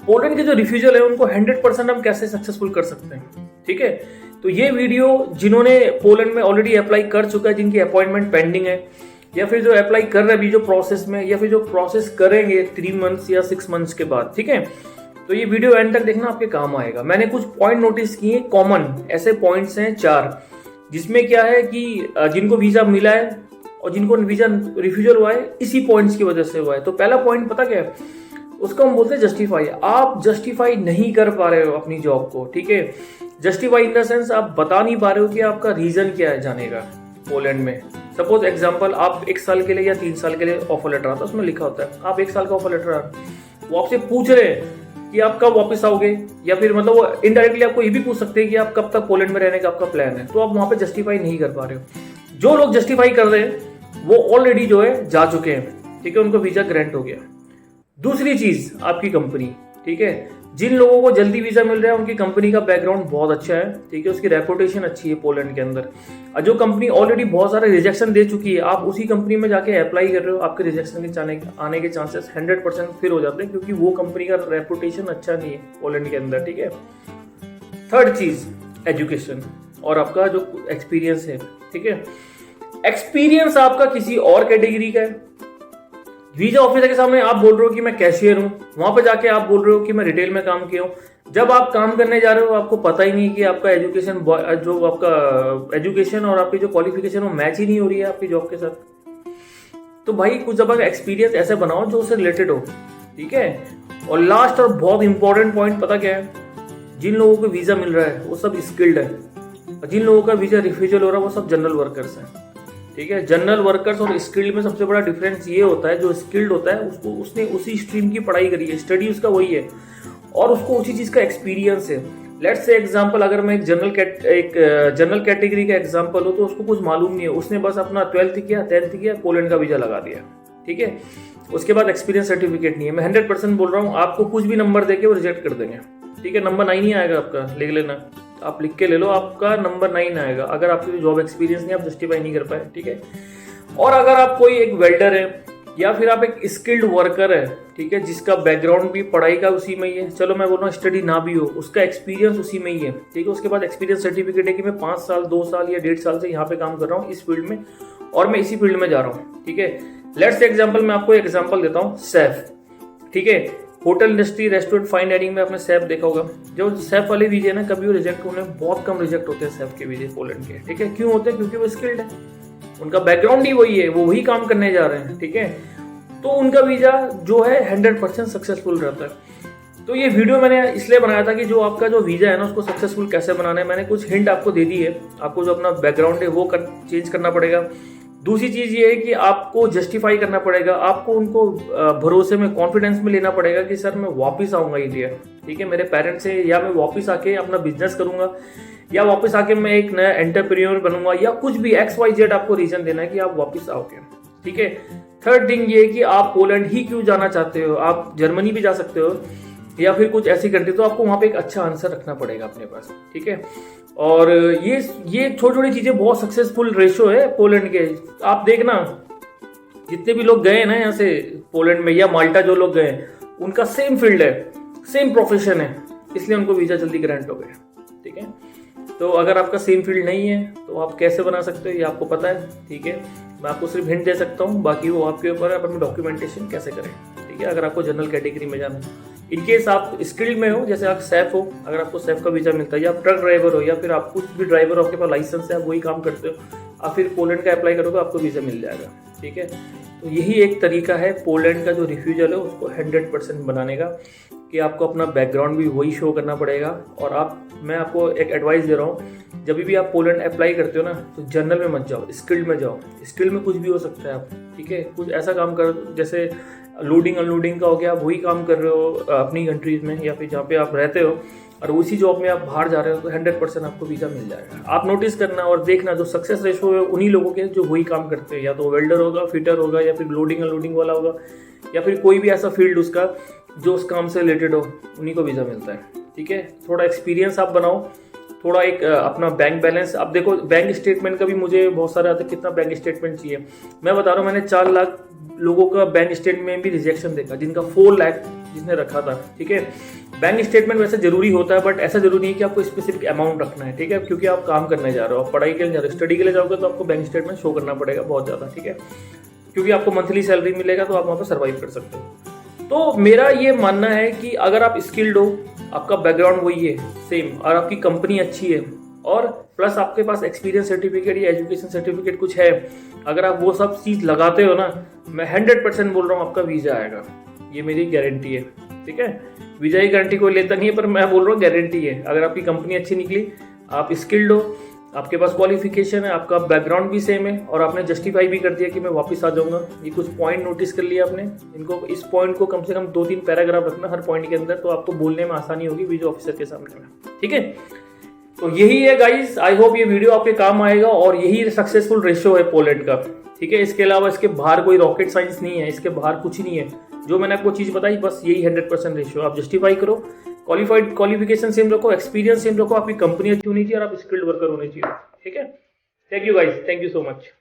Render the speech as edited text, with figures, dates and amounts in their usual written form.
Poland के जो refusal है उनको 100% हम कैसे सक्सेसफुल कर सकते हैं, ठीक है। तो ये वीडियो जिन्होंने पोलैंड में ऑलरेडी अप्लाई कर चुका है, जिनकी अपॉइंटमेंट पेंडिंग है, या फिर जो अप्लाई कर रहे हैं अभी जो प्रोसेस में, या फिर जो प्रोसेस करेंगे 3 मंथ्स या 6 मंथ्स के बाद, ठीक है। तो ये वीडियो एंड तक देखना, आपके काम आएगा। मैंने कुछ पॉइंट नोटिस किए, कॉमन ऐसे पॉइंट्स हैं 4, जिसमें क्या है कि जिनको वीजा मिला है और जिनको वीजा रिफ्यूजल हुआ है इसी पॉइंट्स की वजह से हुआ है। तो पहला पॉइंट पता क्या है, उसको हम बोलते हैं जस्टिफाई। आप जस्टिफाई नहीं कर पा रहे हो अपनी जॉब को, ठीक है। जस्टिफाई इन द सेंस आप बता नहीं पा रहे हो कि आपका रीजन क्या है जाने का पोलैंड में। सपोज एग्जांपल, आप 1 साल के लिए या 3 साल के लिए ऑफर लेटर आता है, उसमें लिखा होता है आप 1 साल का ऑफर लेटर आ, वो आपसे पूछ रहे हैं कि आप कब वापस आओगे, या फिर मतलब वो इनडायरेक्टली आपको ये भी पूछ सकते हैं कि आप कब तक पोलैंड में रहने का आपका प्लान है। तो आप वहां पे जस्टिफाई नहीं कर पा रहे हो। जो लोग जस्टिफाई कर रहे हैं वो ऑलरेडी जो है जा चुके हैं, ठीक है, उनको वीजा ग्रांट हो गया। दूसरी चीज, आपकी कंपनी, ठीक है। जिन लोगों को जल्दी वीजा मिल रहा है उनकी कंपनी का बैकग्राउंड बहुत अच्छा है, ठीक है, उसकी रेपुटेशन अच्छी है पोलैंड के अंदर। और जो कंपनी ऑलरेडी बहुत सारे रिजेक्शन दे चुकी है, आप उसी कंपनी में जाके अप्लाई कर रहे हो, आपके रिजेक्शन के आने के चांसेस 100% फिर हो जाते हैं, क्योंकि वो कंपनी का रेपुटेशन अच्छा नहीं है पोलैंड के अंदर, ठीक है। थर्ड चीज, एजुकेशन और आपका जो एक्सपीरियंस है, ठीक है। एक्सपीरियंस आपका किसी और कैटेगरी का है। वीजा ऑफिसर के सामने आप बोल रहे हो कि मैं कैशियर हूं, वहां पर जाके आप बोल रहे हो कि मैं रिटेल में काम किया हूं। जब आप काम करने जा रहे हो आपको पता ही नहीं कि आपका एजुकेशन, जो आपका एजुकेशन और आपकी जो क्वालिफिकेशन वो मैच ही नहीं हो रही है आपकी जॉब के साथ। तो भाई कुछ जब एक्सपीरियंस ऐसे बनाओ जो उससे रिलेटेड हो, ठीक है। और लास्ट और बहुत इंपॉर्टेंट पॉइंट पता क्या है, जिन लोगों को वीजा मिल रहा है वो सब स्किल्ड है, और जिन लोगों का वीजा रिफ्यूजल हो रहा है वो सब जनरल वर्कर्स हैं, ठीक है। जनरल वर्कर्स और स्किल्ड में सबसे बड़ा डिफरेंस ये होता है, जो स्किल्ड होता है उसको उसने उसी स्ट्रीम की पढ़ाई करी है, स्टडी उसका वही है, और उसको उसी चीज का एक्सपीरियंस है। लेट्स से एग्जांपल, अगर मैं एक जनरल कैटेगरी का एग्जांपल हो, तो उसको कुछ मालूम नहीं है, उसने बस अपना 12th किया, 10th किया, पोलैंड का वीजा लगा दिया, ठीक है। उसके बाद एक्सपीरियंस सर्टिफिकेट नहीं है। मैं 100% बोल रहा हूँ, आपको कुछ भी नंबर देके वो रिजेक्ट कर देंगे, ठीक है। नंबर 9 ही आएगा आपका, लिख लेना, आप लिख के ले लो, आपका नंबर 9 आएगा अगर आपकी जॉब एक्सपीरियंस नहीं, आप जस्टिफाई नहीं कर पाए, ठीक है। और अगर आप कोई एक वेल्डर है या फिर आप एक स्किल्ड वर्कर है, ठीक है, जिसका बैकग्राउंड भी पढ़ाई का उसी में ही है, चलो मैं बोल रहा हूँ स्टडी ना भी हो, उसका एक्सपीरियंस उसी में ही है, ठीक है। उसके बाद एक्सपीरियंस सर्टिफिकेट है कि मैं 5 साल 2 साल या 1.5 साल से यहाँ पे काम कर रहा हूँ इस फील्ड में, और मैं इसी फील्ड में जा रहा हूँ, ठीक है। लेट्स एग्जाम्पल, मैं आपको एग्जाम्पल देता हूँ, सेफ, ठीक है। Hotel industry, restaurant, fine dining में आपने सेफ देखा होगा। जो सेफ वाले वीजे ना, कभी वो रिजेक्ट होने बहुत कम रिजेक्ट होते हैं सेफ के वीजे पोलैंड के, ठीक है। क्यों होते हैं? क्योंकि वो स्किल्ड है, उनका बैकग्राउंड ही वही है, वो वही काम करने जा रहे हैं, ठीक है। तो उनका वीजा जो है 100% सक्सेसफुल रहता है। तो ये वीडियो मैंने इसलिए बनाया था कि जो आपका जो वीजा है ना, उसको सक्सेसफुल कैसे बनाना है, मैंने कुछ हिंट आपको दे दी है। आपको जो अपना बैकग्राउंड है वो चेंज करना पड़ेगा। दूसरी चीज ये है कि आपको जस्टिफाई करना पड़ेगा, आपको उनको भरोसे में, कॉन्फिडेंस में लेना पड़ेगा कि सर मैं वापस आऊंगा इंडिया, ठीक है, मेरे पेरेंट्स से, या मैं वापस आके अपना बिजनेस करूंगा, या वापस आके मैं एक नया एंटरप्रेन्योर बनूंगा, या कुछ भी XYZ आपको रीजन देना है कि आप वापस आओगे, ठीक है। थर्ड थिंग ये है कि आप पोलैंड ही क्यों जाना चाहते हो, आप जर्मनी भी जा सकते हो या फिर कुछ ऐसी कंट्री, तो आपको वहां पे एक अच्छा आंसर रखना पड़ेगा अपने पास, ठीक है। और ये छोटी छोटी चीजें बहुत सक्सेसफुल रेशो है पोलैंड के। आप देखना जितने भी लोग गए ना यहाँ से पोलैंड में, या माल्टा जो लोग गए, उनका सेम फील्ड है, सेम प्रोफेशन है, इसलिए उनको वीजा जल्दी ग्रांट हो गए, ठीक है। तो अगर आपका सेम फील्ड नहीं है तो आप कैसे बना सकते हो ये आपको पता है, ठीक है। मैं आपको सिर्फ हिंट दे सकता हूँ, बाकी वो आपके ऊपर है, अपनी डॉक्यूमेंटेशन कैसे करें, ठीक है। अगर आपको जनरल कैटेगरी में जाना है, इनकेस आप स्किल्ड में हो, जैसे आप सेफ हो, अगर आपको सेफ का वीजा मिलता है, या आप ट्रक ड्राइवर हो, या फिर आप कुछ भी ड्राइवर हो, आपके पास लाइसेंस है, आप वही काम करते हो, आप फिर पोलैंड का अप्लाई करोगे, आपको वीजा मिल जाएगा, ठीक है। तो यही एक तरीका है पोलैंड का जो रिफ्यूजल है उसको 100% बनाने का, कि आपको अपना बैकग्राउंड भी वही शो करना पड़ेगा। और मैं आपको एक एडवाइस दे रहा हूँ, जब भी आप पोलैंड अप्लाई करते हो ना, तो जनरल में मत जाओ, स्किल्ड में जाओ। स्किल्ड में कुछ भी हो सकता है आप, ठीक है, कुछ ऐसा काम करो जैसे लोडिंग अनलोडिंग का हो गया, आप वही काम कर रहे हो अपनी कंट्रीज में, या फिर जहाँ पे आप रहते हो, और उसी जॉब में आप बाहर जा रहे हो, तो 100% आपको वीजा मिल जाएगा। आप नोटिस करना और देखना, जो सक्सेस रेशो है उन्हीं लोगों के जो वही काम करते हैं, या तो वेल्डर होगा, फिटर होगा, या फिर लोडिंग अनलोडिंग वाला होगा, या फिर कोई भी ऐसा फील्ड उसका जो उस काम से रिलेटेड हो, उन्हीं को वीजा मिलता है, ठीक है। थोड़ा एक्सपीरियंस आप बनाओ थोड़ा एक अपना बैंक बैलेंस, अब देखो बैंक स्टेटमेंट का भी मुझे बहुत सारे आते, कितना बैंक स्टेटमेंट चाहिए। मैं बता रहा हूँ, मैंने 4 लाख लोगों का बैंक स्टेटमेंट में भी रिजेक्शन देखा, जिनका 4 लाख जिसने रखा था। ठीक है, बैंक स्टेटमेंट वैसे जरूरी होता है, बट ऐसा जरूरी नहीं है कि आपको स्पेसिफिक अमाउंट रखना है। ठीक है, क्योंकि आप काम करने जा रहे हो, आप पढ़ाई के लिए जा रहे हो, स्टडी के लिए जाओगे तो आपको बैंक स्टेटमेंट शो करना पड़ेगा बहुत ज़्यादा। ठीक है, क्योंकि आपको मंथली सैलरी मिलेगा तो आप वहाँ पर सर्वाइव कर सकते हो। तो मेरा ये मानना है कि अगर आप स्किल्ड हो, आपका बैकग्राउंड वही है सेम, और आपकी कंपनी अच्छी है, और प्लस आपके पास एक्सपीरियंस सर्टिफिकेट या एजुकेशन सर्टिफिकेट कुछ है, अगर आप वो सब चीज़ लगाते हो ना, मैं 100% बोल रहा हूँ आपका वीज़ा आएगा। ये मेरी गारंटी है। ठीक है, वीज़ा की गारंटी कोई लेता नहीं है, पर मैं बोल रहा हूँ गारंटी है। अगर आपकी कंपनी अच्छी निकली, आप स्किल्ड हो, आपके पास क्वालिफिकेशन है, आपका बैकग्राउंड भी सेम है, और आपने जस्टिफाई भी कर दिया कि मैं वापस आ जाऊंगा, ये कुछ पॉइंट नोटिस कर लिया आपने, इनको इस पॉइंट को कम से कम 2-3 पैराग्राफ रखना हर पॉइंट के अंदर, तो आपको बोलने में आसानी होगी वीजा ऑफिसर के सामने में। ठीक है, तो यही है गाइस, आई होप ये वीडियो आपके काम आएगा, और यही सक्सेसफुल रेशियो है पोलैंड का। ठीक है, इसके अलावा इसके बाहर कोई रॉकेट साइंस नहीं है, इसके बाहर कुछ नहीं है। जो मैंने आपको चीज़ बताई, बस यही 100% रेशियो। आप जस्टिफाई करो, क्वालिफिकेशन सेम रखो, एक्सपीरियंस सेम रखो, आपकी कंपनी अच्छी होनी चाहिए, और आप स्किल्ड वर्कर होने चाहिए। ठीक है, thank you guys, thank you so much.